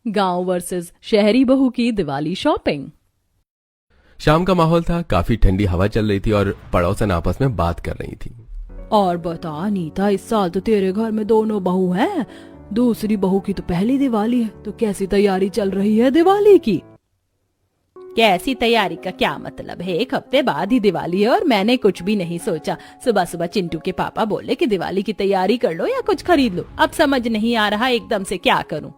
गांव वर्सेस शहरी बहू की दिवाली शॉपिंग। शाम का माहौल था, काफी ठंडी हवा चल रही थी और पड़ोसन आपस में बात कर रही थी। और बता अनीता, इस साल तो तेरे घर में दोनों बहू हैं। दूसरी बहू की तो पहली दिवाली है, तो कैसी तैयारी चल रही है दिवाली की? कैसी तैयारी का क्या मतलब है? 1 हफ्ते बाद ही दिवाली है और मैंने कुछ भी नहीं सोचा। सुबह सुबह चिंटू के पापा बोले कि दिवाली की तैयारी कर लो या कुछ खरीद लो। अब समझ नहीं आ रहा एकदम से क्या करूं।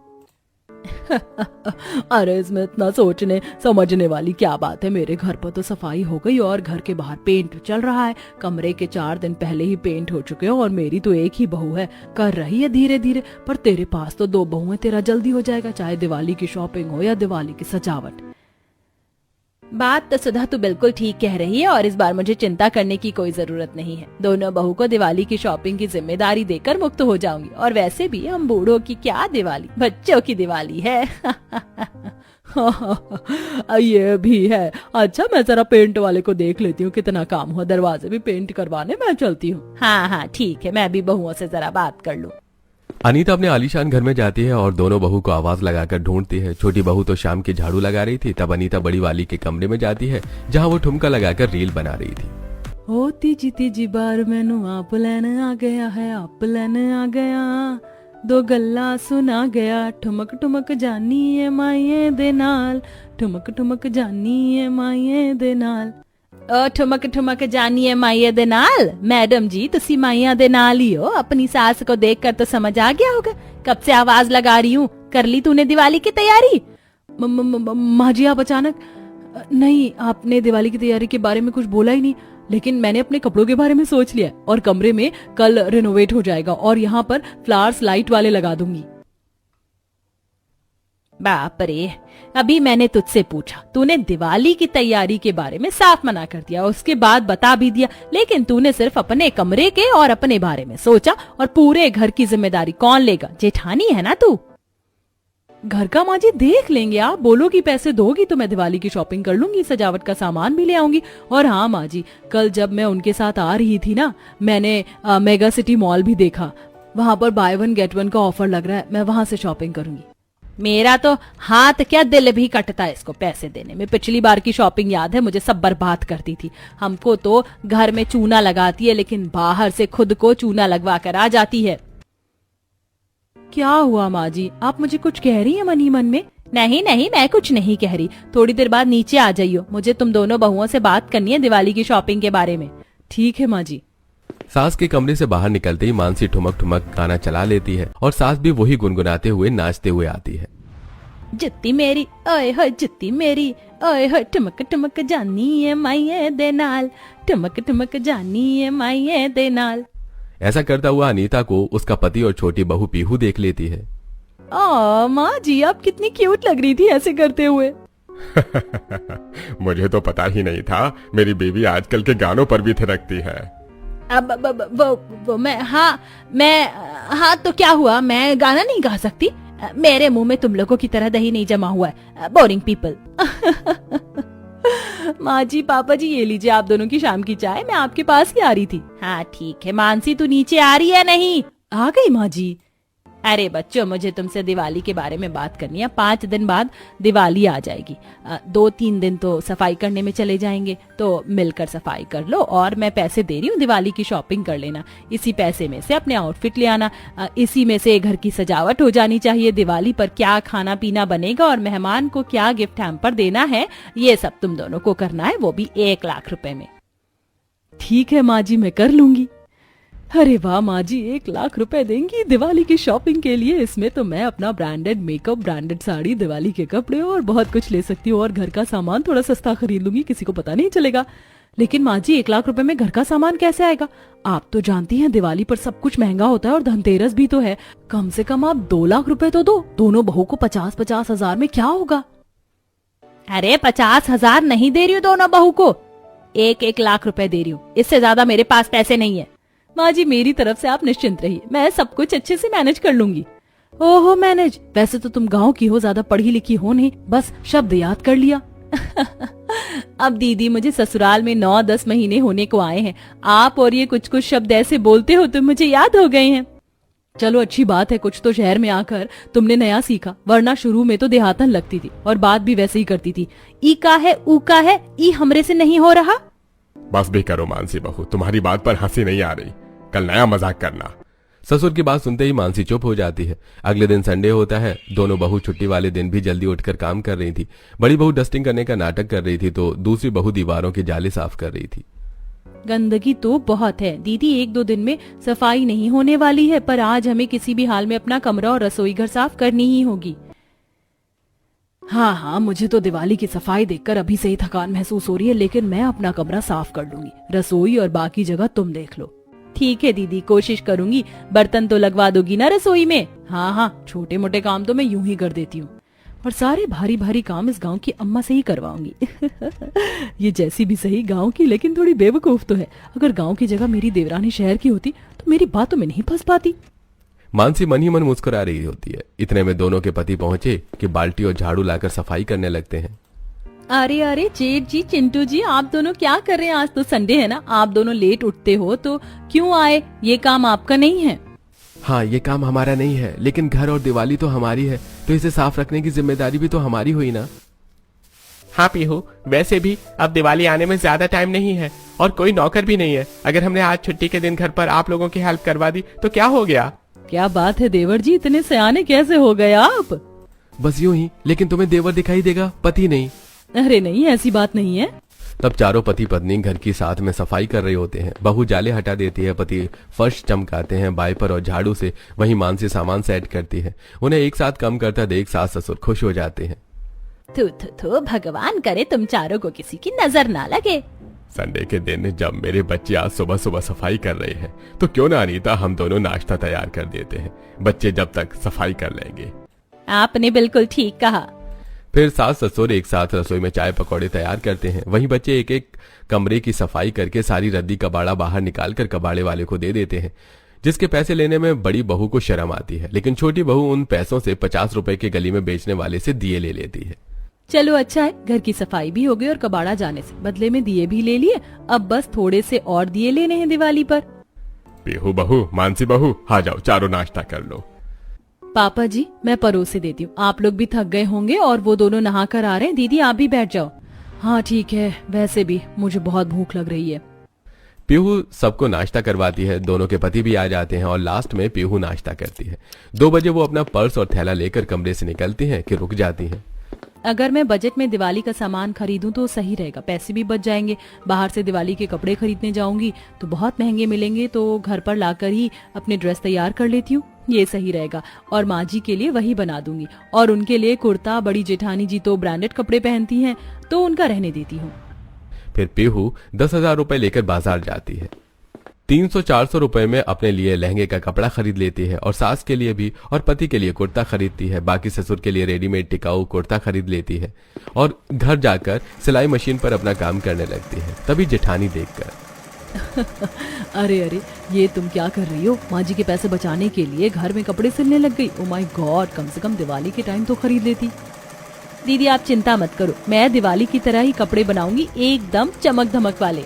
अरे इसमें इतना सोचने समझने वाली क्या बात है। मेरे घर पर तो सफाई हो गई और घर के बाहर पेंट चल रहा है। कमरे के 4 दिन पहले ही पेंट हो चुके हैं और मेरी तो एक ही बहू है, कर रही है धीरे धीरे। पर तेरे पास तो 2 बहू है, तेरा जल्दी हो जाएगा, चाहे दिवाली की शॉपिंग हो या दिवाली की सजावट। बात तो सुधा तू बिल्कुल ठीक कह रही है और इस बार मुझे चिंता करने की कोई जरूरत नहीं है। दोनों बहू को दिवाली की शॉपिंग की जिम्मेदारी देकर मुक्त हो जाऊंगी। और वैसे भी हम बूढ़ों की क्या दिवाली, बच्चों की दिवाली है। ये भी है। अच्छा, मैं जरा पेंट वाले को देख लेती हूँ, कितना काम हुआ। दरवाजे भी पेंट करवाने, मैं चलती हूँ। हाँ ठीक है, मैं भी बहुओं से जरा बात कर लूँ। अनीता अपने आलीशान घर में जाती है और दोनों बहू को आवाज लगाकर ढूंढती है। छोटी बहू तो शाम की झाड़ू लगा रही थी, तब अनीता बड़ी वाली के कमरे में जाती है जहां वो ठुमका लगाकर रील बना रही थी। ओ तीजी बार मैनू आप लैन आ गया है, आप लैन आ गया, 2 गल्ला सुना गया, ठुमक ठुमक जानी है माइये दे नाल, ठुमक ठुमक जानी है माइये दे नाल। ठुमक ठुमक जानिए माइया दे नाल। मैडम जी, तुसी माइया दे नाल ही हो। अपनी सास को देखकर तो समझ आ गया होगा। कब से आवाज लगा रही हूँ। कर ली तूने दिवाली की तैयारी? माँ जी, आप अचानक? नहीं, आपने दिवाली की तैयारी के बारे में कुछ बोला ही नहीं, लेकिन मैंने अपने कपड़ों के बारे में सोच लिया और कमरे में कल रिनोवेट हो जाएगा और यहाँ पर फ्लावर्स लाइट वाले लगा दूंगी। बाप रे, अभी मैंने तुझसे पूछा, तूने दिवाली की तैयारी के बारे में साफ मना कर दिया। उसके बाद बता भी दिया, लेकिन तूने सिर्फ अपने कमरे के और अपने बारे में सोचा और पूरे घर की जिम्मेदारी कौन लेगा? जेठानी है ना तू। घर का माँ जी देख लेंगे। आप बोलोगी, पैसे दोगी तो मैं दिवाली की शॉपिंग कर लूंगी, सजावट का सामान भी ले आऊंगी। और हाँ माँ जी, कल जब मैं उनके साथ आ रही थी ना, मैंने मेगा सिटी मॉल भी देखा। वहाँ पर बाय 1 गेट 1 का ऑफर लग रहा है। मैं वहाँ से शॉपिंग करूंगी। मेरा तो हाथ क्या दिल भी कटता है इसको पैसे देने में। पिछली बार की शॉपिंग याद है, मुझे सब बर्बाद करती थी। हमको तो घर में चूना लगाती है, लेकिन बाहर से खुद को चूना लगवा कर आ जाती है। क्या हुआ माँ जी, आप मुझे कुछ कह रही हैं मन ही मन में? नहीं नहीं, मैं कुछ नहीं कह रही। थोड़ी देर बाद नीचे आ जाइयो, मुझे तुम दोनों बहुओं से बात करनी है दिवाली की शॉपिंग के बारे में। ठीक है माँ जी। सास के कमरे से बाहर निकलते ही मानसी ठुमक ठुमक गाना चला लेती है और सास भी वही गुनगुनाते हुए नाचते हुए आती है। जुत्ती मेरी ओए हो, जुत्ती मेरी ओए हो, ठुमक ठुमक जानी है माइये दे नाल, ठुमक ठुमक जानी है माइये दे नाल। ऐसा करता हुआ अनीता को उसका पति और छोटी बहू पीहू देख लेती है। माँ जी, आप कितनी क्यूट लग रही थी ऐसे करते हुए। मुझे तो पता ही नहीं था मेरी बेबी आजकल के गानों पर भी थिरकती है। अब हाँ तो क्या हुआ, मैं गाना नहीं गा सकती? मेरे मुंह में तुम लोगों की तरह दही नहीं जमा हुआ है, बोरिंग पीपल। माँ जी, पापा जी, ये लीजिए आप दोनों की शाम की चाय। मैं आपके पास ही आ रही थी। हाँ ठीक है। मानसी, तू नीचे आ रही है? नहीं। आ गई माँ जी। अरे बच्चों, मुझे तुमसे दिवाली के बारे में बात करनी है। 5 दिन बाद दिवाली आ जाएगी। 2-3 दिन तो सफाई करने में चले जाएंगे, तो मिलकर सफाई कर लो और मैं पैसे दे रही हूँ, दिवाली की शॉपिंग कर लेना। इसी पैसे में से अपने आउटफिट ले आना। इसी में से घर की सजावट हो जानी चाहिए। दिवाली पर क्या खाना पीना बनेगा और मेहमान को क्या गिफ्ट हैम्पर देना है, ये सब तुम दोनों को करना है, वो भी 1 लाख रुपए में। ठीक है माँ जी, मैं कर लूंगी। अरे वाह माँ जी, 1 लाख रुपए देंगी दिवाली की शॉपिंग के लिए? इसमें तो मैं अपना branded makeup, branded sari, Diwali के कपड़े और बहुत कुछ ले सकती हूँ। और घर का सामान थोड़ा सस्ता खरीद लूंगी, किसी को पता नहीं चलेगा। लेकिन माँ जी, 1 लाख रुपए में घर का सामान कैसे आएगा? आप तो जानती हैं दिवाली पर सब कुछ महंगा होता है और धनतेरस भी तो है। कम से कम आप 2 लाख रुपए तो दो। दोनों बहू को 50-50 हजार में क्या होगा? अरे 50,000 नहीं दे रही हूँ दोनों बहू को, 1-1 लाख रुपए दे रही हूँ। इससे ज्यादा मेरे पास पैसे नहीं है। माँ जी, मेरी तरफ से आप निश्चिंत रहिए, मैं सब कुछ अच्छे से मैनेज कर लूंगी। ओहो मैनेज? वैसे तो तुम गांव की हो, ज्यादा पढ़ी लिखी हो नहीं, बस शब्द याद कर लिया। अब दीदी, मुझे ससुराल में 9-10 महीने होने को आए हैं। आप और ये कुछ कुछ शब्द ऐसे बोलते हो तो मुझे याद हो गए हैं। चलो अच्छी बात है, कुछ तो शहर में आकर तुमने नया सीखा, वरना शुरू में तो देहातन लगती थी और बात भी वैसे ही करती थी। ई का है, ऊ का है, ई हमरे से नहीं हो रहा। बस भी करो मानसी बहू, तुम्हारी बात पर हंसी नहीं आ रही, कल नया मजाक करना। ससुर की बात सुनते ही मानसी चुप हो जाती है। अगले दिन संडे होता है। दोनों बहू छुट्टी वाले दिन भी जल्दी उठकर काम कर रही थी। बड़ी बहू डस्टिंग करने का नाटक कर रही थी तो दूसरी बहू दीवारों के जाले साफ कर रही थी। गंदगी तो बहुत है दीदी, 1-2 दिन में सफाई नहीं होने वाली है, पर आज हमें किसी भी हाल में अपना कमरा और रसोई घर साफ करनी ही होगी। हाँ, मुझे तो दिवाली की सफाई देखकर अभी से ही थकान महसूस हो रही है, लेकिन मैं अपना कमरा साफ कर लूंगी। रसोई और बाकी जगह तुम देख लो। ठीक है दीदी, कोशिश करूंगी। बर्तन तो लगवा दोगी ना रसोई में? हाँ, छोटे मोटे काम तो मैं यूं ही कर देती हूँ, और सारे भारी भारी काम इस गांव की अम्मा से ही करवाऊंगी। ये जैसी भी सही गांव की, लेकिन थोड़ी बेवकूफ तो है। अगर गांव की जगह मेरी देवरानी शहर की होती तो मेरी बातों में नहीं फंस पाती। मानसी मन ही मन मुस्कुरा रही होती है। इतने में दोनों के पति पहुंचे कि बाल्टी और झाड़ू लाकर सफाई करने लगते हैं। अरे जेठ जी, चिंटू जी, आप दोनों क्या कर रहे हैं? आज तो संडे है ना, आप दोनों लेट उठते हो तो क्यों आए? ये काम आपका नहीं है? हाँ, ये काम हमारा नहीं है, लेकिन घर और दिवाली तो हमारी है, तो इसे साफ रखने की जिम्मेदारी भी तो हमारी हुई ना। हाँ पीहू, वैसे भी अब दिवाली आने में ज्यादा टाइम नहीं है और कोई नौकर भी नहीं है। अगर हमने आज छुट्टी के दिन घर पर आप लोगों की हेल्प करवा दी तो क्या हो गया? क्या बात है देवर जी, इतने सयाने कैसे हो गए आप? बस यूं ही, लेकिन तुम्हें देवर दिखाई देगा, पति नहीं। अरे नहीं, ऐसी बात नहीं है। तब चारों पति पत्नी घर की साथ में सफाई कर रहे होते हैं। बहू जाले हटा देती है, पति फर्श चमकाते हैं वाइपर और झाड़ू से, वहीं मानसी सामान सेट करती है। उन्हें एक साथ काम करता देख सास ससुर खुश हो जाते हैं। थू, भगवान करे तुम चारों को किसी की नजर ना लगे। संडे के दिन जब मेरे बच्चे आज सुबह सुबह सफाई कर रहे हैं तो क्यों ना अनीता हम दोनों नाश्ता तैयार कर देते हैं, बच्चे जब तक सफाई कर लेंगे। आपने बिल्कुल ठीक कहा। फिर सास ससुर एक साथ रसोई में चाय पकौड़े तैयार करते हैं। वहीं बच्चे एक एक कमरे की सफाई करके सारी रद्दी कबाड़ा बाहर निकालकर कबाड़े वाले को दे देते हैं, जिसके पैसे लेने में बड़ी बहू को शर्म आती है, लेकिन छोटी बहू उन पैसों से 50 रुपए के गली में बेचने वाले से दिए ले लेती है। चलो अच्छा है, घर की सफाई भी हो गई और कबाड़ा जाने से बदले में दिए भी ले लिए। अब बस थोड़े से और दिए लेने हैं दिवाली पर। पीहू बहू, मानसी बहू, आ जाओ, चारों नाश्ता कर लो। पापा जी, मैं परोसे देती हूँ, आप लोग भी थक गए होंगे और वो दोनों नहा कर आ रहे हैं। दीदी आप भी बैठ जाओ। हाँ ठीक है, वैसे भी मुझे बहुत भूख लग रही है। पीहू सबको नाश्ता करवाती है। दोनों के पति भी आ जाते हैं और लास्ट में पीहू नाश्ता करती है। 2 बजे वो अपना पर्स और थैला लेकर कमरे से निकलती हैं कि रुक जाती हैं। अगर मैं बजट में दिवाली का सामान खरीदूं तो सही रहेगा, पैसे भी बच जाएंगे। बाहर से दिवाली के कपड़े खरीदने जाऊंगी तो बहुत महंगे मिलेंगे, तो घर पर लाकर ही अपनी ड्रेस तैयार कर लेती हूँ, ये सही रहेगा। और माँ जी के लिए वही बना दूंगी, और उनके लिए कुर्ता। बड़ी जेठानी जी तो ब्रांडेड कपड़े पहनती हैं, तो उनका रहने देती हूँ। फिर पीहू 10,000 रुपए लेकर बाजार जाती है। 300-400 रुपए में अपने लिए लहंगे का कपड़ा खरीद लेती है और सास के लिए भी और पति के लिए कुर्ता खरीदती है। बाकी ससुर के लिए रेडीमेड टिकाऊ कुर्ता खरीद लेती है और घर जाकर सिलाई मशीन पर अपना काम करने लगती है। तभी जेठानी देखकर अरे ये तुम क्या कर रही हो? माँ जी के पैसे बचाने के लिए घर में कपड़े सिलने लग गई। ओ माय गॉड, कम से कम दिवाली के टाइम तो खरीद लेती। दीदी आप चिंता मत करो, मैं दिवाली की तरह ही कपड़े बनाऊंगी, एकदम चमक धमक वाले।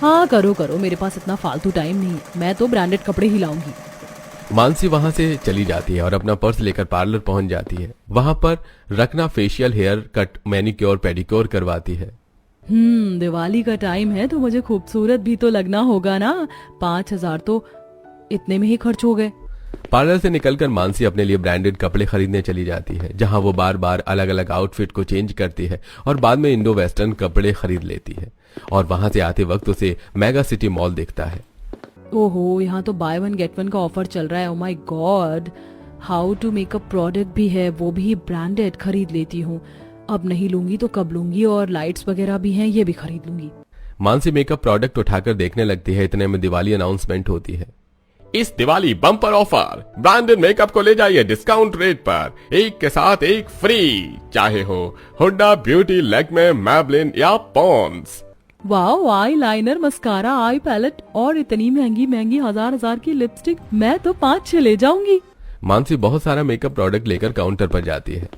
हाँ करो, मेरे पास इतना फालतू टाइम नहीं है, मैं तो ब्रांडेड कपड़े ही लाऊंगी। मानसी वहां से चली जाती है और अपना पर्स लेकर पार्लर पहुंच जाती है। वहां पर रखना facial, haircut, manicure, pedicure करवाती है। दिवाली का टाइम है तो मुझे खूबसूरत भी तो लगना होगा ना। 5,000 तो इतने में ही खर्च हो गए। पार्लर से निकलकर मानसी अपने लिए ब्रांडेड कपड़े खरीदने चली जाती है, जहां वो बार बार अलग अलग आउटफिट को चेंज करती है और बाद में इंडो वेस्टर्न कपड़े खरीद लेती है। और वहां से आते वक्त उसे मेगा सिटी मॉल दिखता है। ओहो, यहाँ तो बाय 1 गेट 1 का ऑफर चल रहा है। Oh my god, how to makeup product भी है, वो भी ब्रांडेड खरीद लेती हूँ। अब नहीं लूंगी तो कब लूंगी, और लाइट्स वगैरह भी हैं, ये भी खरीद लूंगी। मानसी मेकअप प्रोडक्ट उठाकर देखने लगती है। इतने में दिवाली अनाउंसमेंट होती है। इस Diwali bumper offer, branded makeup को ले जाइए डिस्काउंट रेट पर, एक के साथ एक फ्री, चाहे हो हुड्डा, ब्यूटी, लैक्मे, मैबलिन या Pond's. Wow, eyeliner, mascara, eye palette और इतनी महंगी महंगी हजार की लिपस्टिक, मैं तो 5-6 ले जाऊंगी। मानसी बहुत सारा मेकअप प्रोडक्ट लेकर काउंटर पर जाती है।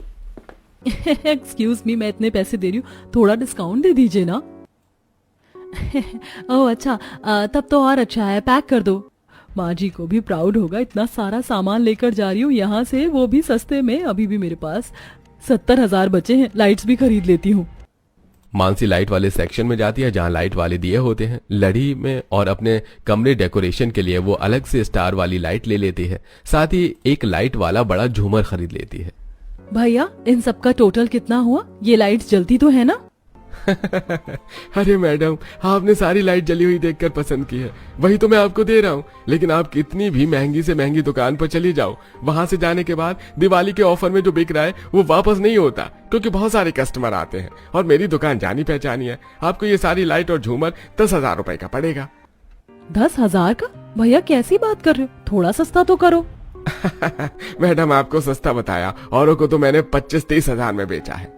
एक्सक्यूज मी, मैं इतने पैसे दे रही हूँ, थोड़ा डिस्काउंट दे दीजिए ना। ओह अच्छा, तब तो और अच्छा है, पैक कर दो। माँ जी को भी प्राउड होगा, इतना सारा सामान लेकर जा रही हूँ यहाँ से, वो भी सस्ते में। अभी भी मेरे पास 70,000 बचे हैं, लाइट्स भी खरीद लेती हूँ। मानसी लाइट वाले सेक्शन में जाती है जहां लाइट वाले दिए होते हैं लड़ी में, और अपने कमरे डेकोरेशन के लिए वो अलग से स्टार वाली लाइट ले लेती है। साथ ही एक लाइट वाला बड़ा झूमर खरीद लेती है। भैया इन सब का टोटल कितना हुआ? ये लाइट्स जलती तो है ना? अरे मैडम, आपने सारी लाइट जली हुई देखकर पसंद की है, वही तो मैं आपको दे रहा हूँ। लेकिन आप कितनी भी महंगी से महंगी दुकान पर चली जाओ, वहां से जाने के बाद दिवाली के ऑफर में जो बिक रहा है वो वापस नहीं होता, क्योंकि बहुत सारे कस्टमर आते हैं और मेरी दुकान जानी पहचानी है। आपको ये सारी लाइट और झूमर 10,000 रुपए का पड़ेगा। 10,000 का? भैया कैसी बात कर रहे हो, थोड़ा सस्ता तो करो। मैडम आपको सस्ता बताया, औरों को तो मैंने 25-30 हजार में बेचा है।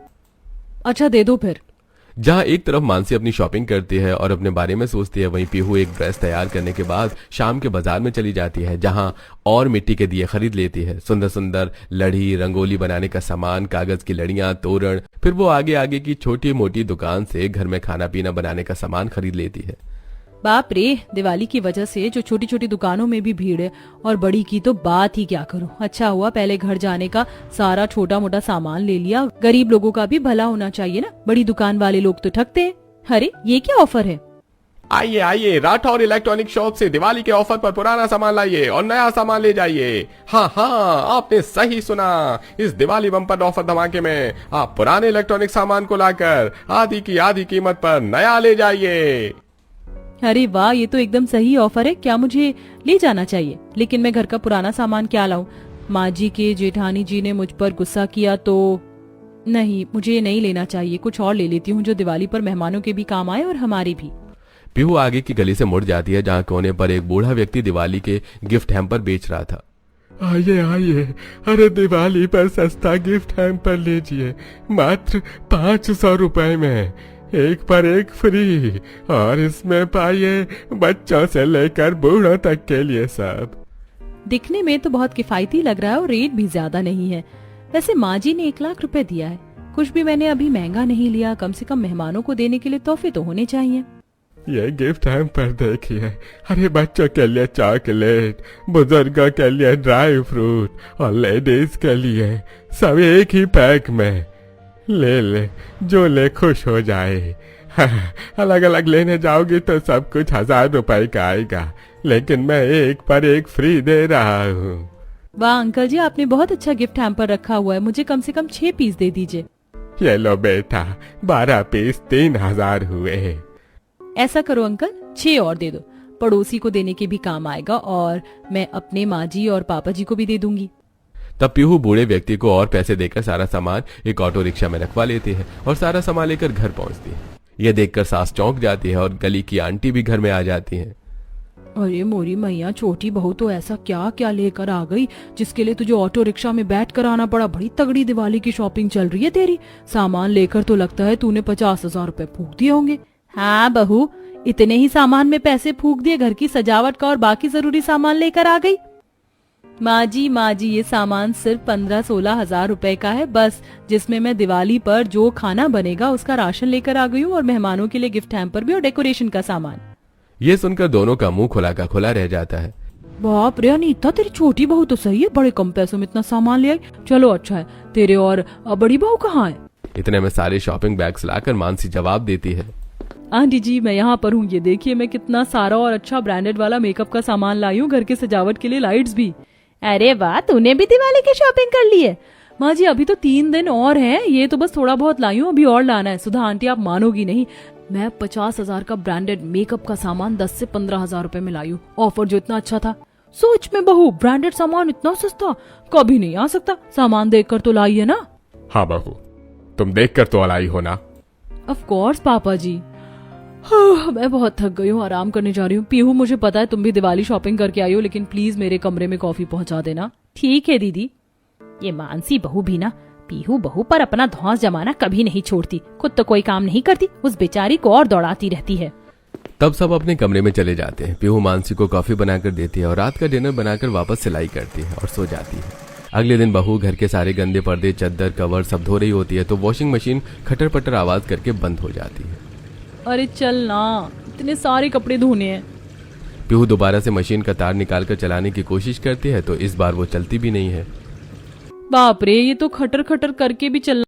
अच्छा दे दो फिर। जहां एक तरफ मानसी अपनी शॉपिंग करती है और अपने बारे में सोचती है, वहीं पीहू एक ड्रेस तैयार करने के बाद शाम के बाजार में चली जाती है, जहां और मिट्टी के दिए खरीद लेती है। सुंदर सुंदर लड़ी, रंगोली बनाने का सामान, कागज की लड़ियां, तोरण। फिर वो आगे आगे की छोटी मोटी दुकान से घर में खाना पीना बनाने का सामान खरीद लेती है। बाप रे, दिवाली की वजह से जो छोटी छोटी दुकानों में भी भीड़ है, और बड़ी की तो बात ही क्या करूं। अच्छा हुआ पहले घर जाने का सारा छोटा मोटा सामान ले लिया, गरीब लोगों का भी भला होना चाहिए ना, बड़ी दुकान वाले लोग तो ठगते हैं। अरे ये क्या ऑफर है? आइए आइए, राठौर इलेक्ट्रॉनिक शॉप से दिवाली के ऑफर पर पुराना सामान लाइए और नया सामान ले जाइए। हाँ हाँ, आपने सही सुना, इस दिवाली बम्पर ऑफर धमाके में आप पुराने इलेक्ट्रॉनिक सामान को लाकर आधी की आधी कीमत पर नया ले जाइए। अरे वाह, ये तो एकदम सही ऑफर है। क्या मुझे ले जाना चाहिए? लेकिन मैं घर का पुराना सामान क्या लाऊं? माँ जी के जेठानी जी ने मुझ पर गुस्सा किया तो नहीं, मुझे ये नहीं लेना चाहिए। कुछ और ले लेती हूँ जो दिवाली पर मेहमानों के भी काम आए और हमारी भी। पीहू आगे की गली से मुड़ जाती है, जहां कोने पर एक बूढ़ा व्यक्ति दिवाली के गिफ्ट हैम्पर बेच रहा था। आइए आइए, अरे दिवाली पर सस्ता गिफ्ट हैम्पर लीजिए, मात्र 500 रुपए में, एक पर एक फ्री। और इसमें पाइए बच्चों से लेकर बूढ़ों तक के लिए सब। दिखने में तो बहुत किफायती लग रहा है और रेट भी ज्यादा नहीं है। वैसे माँ जी ने 1 लाख रुपए दिया है, कुछ भी मैंने अभी महंगा नहीं लिया। कम से कम मेहमानों को देने के लिए तोहफे तो होने चाहिए। ये गिफ्ट हैम्पर देखिए, अरे बच्चों के लिए चॉकलेट, बुजुर्गों के लिए ड्राई फ्रूट और लेडीज के लिए सब एक ही पैक में। ले ले, जो ले खुश हो जाए। अलग अलग लेने जाओगी तो सब कुछ 1000 रुपए का आएगा, लेकिन मैं एक पर एक फ्री दे रहा हूँ। वाह अंकल जी, आपने बहुत अच्छा गिफ्ट हैम्पर रखा हुआ है। मुझे कम से कम 6 पीस दे दीजिए। ये लो बेटा, 12 पीस 3000 हुए। ऐसा करो अंकल, 6 और दे दो, पड़ोसी को देने के भी काम आएगा और मैं अपने माँ जी और पापा जी को भी दे दूंगी। तब पीहू बूढ़े व्यक्ति को और पैसे देकर सारा सामान एक ऑटो रिक्शा में रखवा लेती है और सारा सामान लेकर घर पहुंचती है। यह देखकर सास चौंक जाती है और गली की आंटी भी घर में आ जाती हैं। अरे मोरी मैया, छोटी बहू तो ऐसा क्या क्या लेकर आ गई जिसके लिए तुझे ऑटो रिक्शा में बैठ कर आना पड़ा। बड़ी तगड़ी दिवाली की शॉपिंग चल रही है तेरी। सामान लेकर तो लगता है तूने 50,000 रुपए फूंक दिए होंगे। हाँ बहू, इतने ही सामान में पैसे फूंक दिए, घर की सजावट का और बाकी जरूरी सामान लेकर आ गई। माँ जी, ये सामान सिर्फ 15-16 हजार रुपए का है बस, जिसमें मैं दिवाली पर जो खाना बनेगा उसका राशन लेकर आ गई हूँ और मेहमानों के लिए गिफ्ट हैम्पर भी और डेकोरेशन का सामान। ये सुनकर दोनों का मुंह खुला का खुला रह जाता है। बाप रे अनीता, तेरी छोटी बहू तो सही है, बड़े कम पैसों में इतना सामान ले आई। चलो अच्छा है, तेरे और बड़ी बहू कहाँ है? इतने में सारे शॉपिंग बैग्स लाकर मानसी जवाब देती है। आंटी जी, मैं यहाँ पर हूँ। ये देखिए मैं कितना सारा और अच्छा ब्रांडेड वाला मेकअप का सामान लाई हूँ, घर के सजावट के लिए लाइट्स भी। अरे वाह, तूने भी दिवाली की शॉपिंग कर ली है? माँ जी अभी तो 3 दिन और हैं, ये तो बस थोड़ा बहुत लाई हूँ, अभी और लाना है। सुधा आंटी आप मानोगी नहीं, मैं 50,000 का ब्रांडेड मेकअप का सामान 10 से 15,000 रुपए में लाई हूँ। ऑफर जो इतना अच्छा था। सोच में बहू, ब्रांडेड सामान इतना सस्ता कभी नहीं आ सकता। सामान देखकर तो लाई है ना? हाँ बहू, तुम देखकर तो लाई हो ना? ऑफ कोर्स पापा जी। हाँ, मैं बहुत थक गई हूँ, आराम करने जा रही हूँ। पीहू, मुझे पता है तुम भी दिवाली शॉपिंग करके आई हो, लेकिन प्लीज मेरे कमरे में कॉफी पहुंचा देना। ठीक है दीदी। ये मानसी बहू भी ना पीहू बहू पर अपना धौंस जमाना कभी नहीं छोड़ती। खुद तो कोई काम नहीं करती, उस बेचारी को और दौड़ाती रहती है। तब सब अपने कमरे में चले जाते हैं। पीहू मानसी को कॉफी बनाकर देती है और रात का डिनर बनाकर वापस सिलाई करती है और सो जाती है। अगले दिन बहू घर के सारे गंदे पर्दे, चद्दर, कवर सब धो रही होती है तो वॉशिंग मशीन खटर पटर आवाज करके बंद हो जाती है। अरे चल ना, इतने सारे कपड़े धोने हैं। पीहू दोबारा से मशीन का तार निकालकर चलाने की कोशिश करती है तो इस बार वो चलती भी नहीं है। बाप रे, ये तो खटर खटर करके भी चल